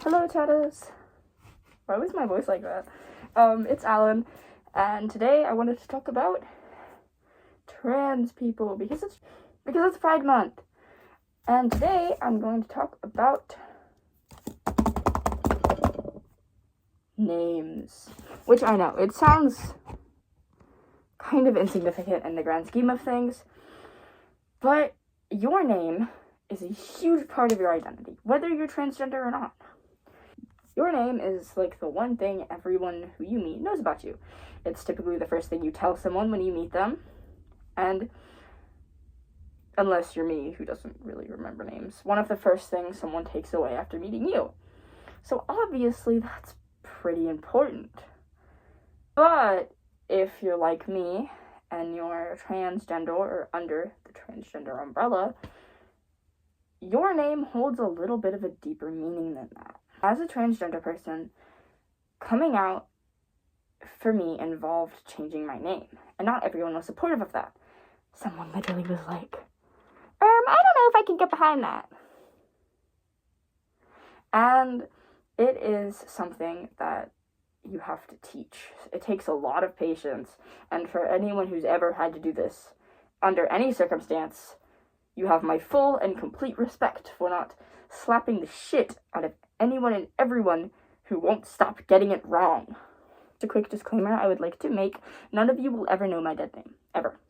Hello, chatters. Why was my voice like that? It's Alan, and today I wanted to talk about trans people because it's Pride Month. And today I'm going to talk about names, which I know it sounds kind of insignificant in the grand scheme of things, but your name is a huge part of your identity, whether you're transgender or not. Your name is like the one thing everyone who you meet knows about you. It's typically the first thing you tell someone when you meet them, and unless you're me, who doesn't really remember names, one of the first things someone takes away after meeting you. So obviously that's pretty important. But if you're like me, and you're transgender or under the transgender umbrella, your name holds a little bit of a deeper meaning than that. As a transgender person, coming out for me involved changing my name, and not everyone was supportive of that. Someone literally was like, I don't know if I can get behind that. And it is something that you have to teach. It takes a lot of patience, and for anyone who's ever had to do this under any circumstance, you have my full and complete respect for not slapping the shit out of anyone and everyone who won't stop getting it wrong. A quick disclaimer I would like to make: none of you will ever know my dead name, ever.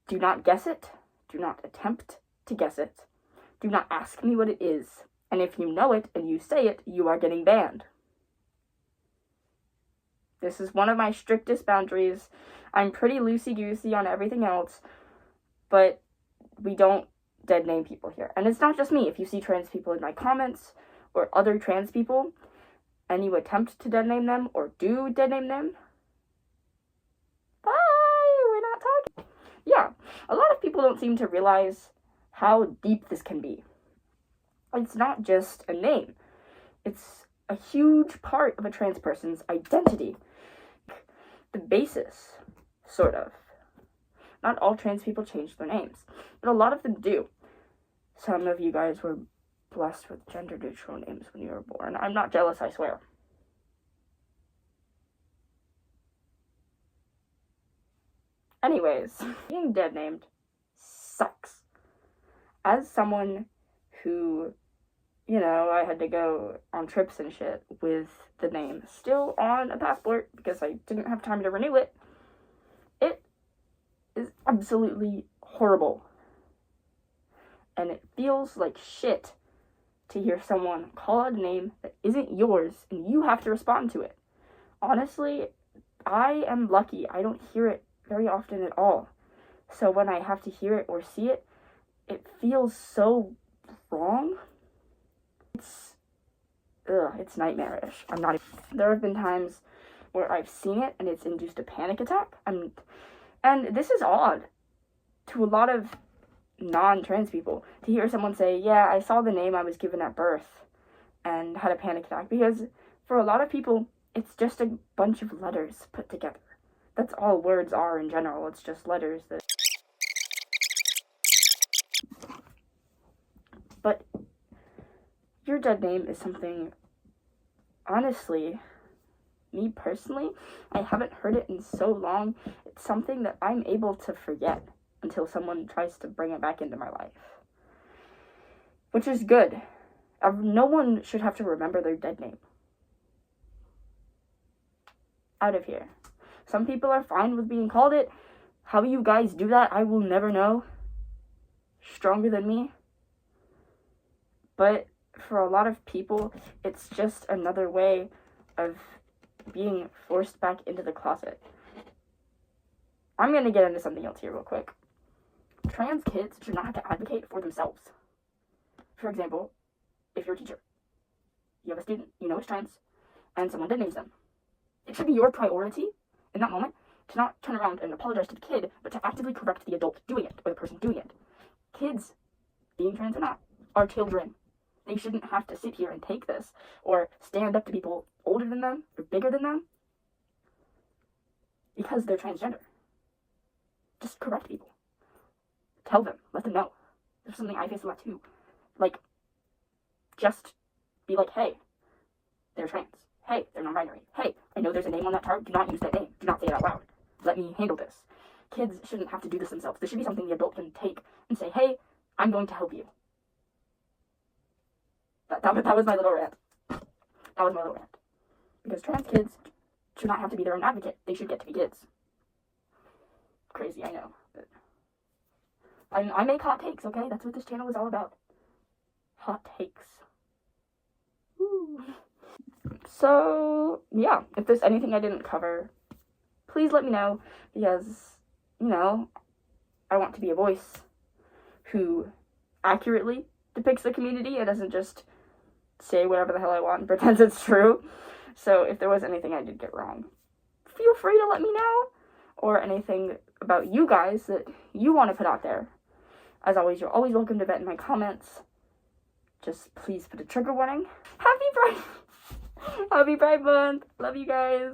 Do not guess it. Do not attempt to guess it. Do not ask me what it is. And if you know it and you say it, you are getting banned. This is one of my strictest boundaries. I'm pretty loosey-goosey on everything else, but we don't dead name people here. And it's not just me. If you see trans people in my comments or other trans people and you attempt to dead name them or do dead name them, bye, we're not talking. Yeah, a lot of people don't seem to realize how deep this can be. It's not just a name. It's a huge part of a trans person's identity. The basis, sort of. Not all trans people change their names, but a lot of them do. Some of you guys were blessed with gender-neutral names when you were born. I'm not jealous, I swear. Anyways, being dead named sucks. As someone who, I had to go on trips and shit with the name still on a passport because I didn't have time to renew it, it is absolutely horrible. And it feels like shit to hear someone call out a name that isn't yours and you have to respond to it. Honestly, I am lucky. I don't hear it very often at all. So when I have to hear it or see it, it feels so wrong. It's nightmarish. There have been times where I've seen it and it's induced a panic attack. And this is odd to a lot of non-trans people to hear someone say, yeah, I saw the name I was given at birth and had a panic attack, because for a lot of people it's just a bunch of letters put together. That's all words are in general. It's just letters that... But your dead name is something, honestly, me personally, I haven't heard it in so long. It's something that I'm able to forget until someone tries to bring it back into my life. Which is good. No one should have to remember their dead name. Out of here. Some people are fine with being called it. How you guys do that, I will never know. Stronger than me. But for a lot of people, it's just another way of being forced back into the closet. I'm going to get into something else here real quick. Trans kids should not have to advocate for themselves. For example, if you're a teacher, you have a student, you know it's trans, and someone dead names them. It should be your priority in that moment to not turn around and apologize to the kid, but to actively correct the adult doing it, or the person doing it. Kids, being trans or not, are children. They shouldn't have to sit here and take this, or stand up to people older than them, or bigger than them, because they're transgender. Just correct people. Tell them. Let them know. There's something I face a lot too. Like, just be like, hey, they're trans. Hey, they're non-binary. Hey, I know there's a name on that card. Do not use that name. Do not say it out loud. Let me handle this. Kids shouldn't have to do this themselves. This should be something the adult can take and say, hey, I'm going to help you. That was my little rant. That was my little rant. Because trans kids should not have to be their own advocate. They should get to be kids. Crazy, I know. But I make hot takes, okay? That's what this channel is all about. Hot takes. Woo. So, yeah. If there's anything I didn't cover, please let me know. Because, you know, I want to be a voice who accurately depicts the community and doesn't just say whatever the hell I want and pretends it's true. So if there was anything I did get wrong, feel free to let me know. Or anything about you guys that you want to put out there. As always, you're always welcome to vent in my comments. Just please put a trigger warning. Happy Pride! Happy Pride Month! Love you guys.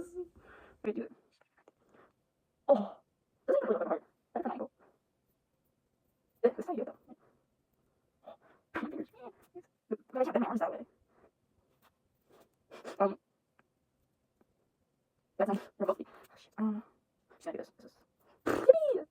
Let me do it. Oh, this is completely hard. That's an angle. This is how you do it though. But I can't bend my arms that way. That's not. They're both. Just gonna do this. This is.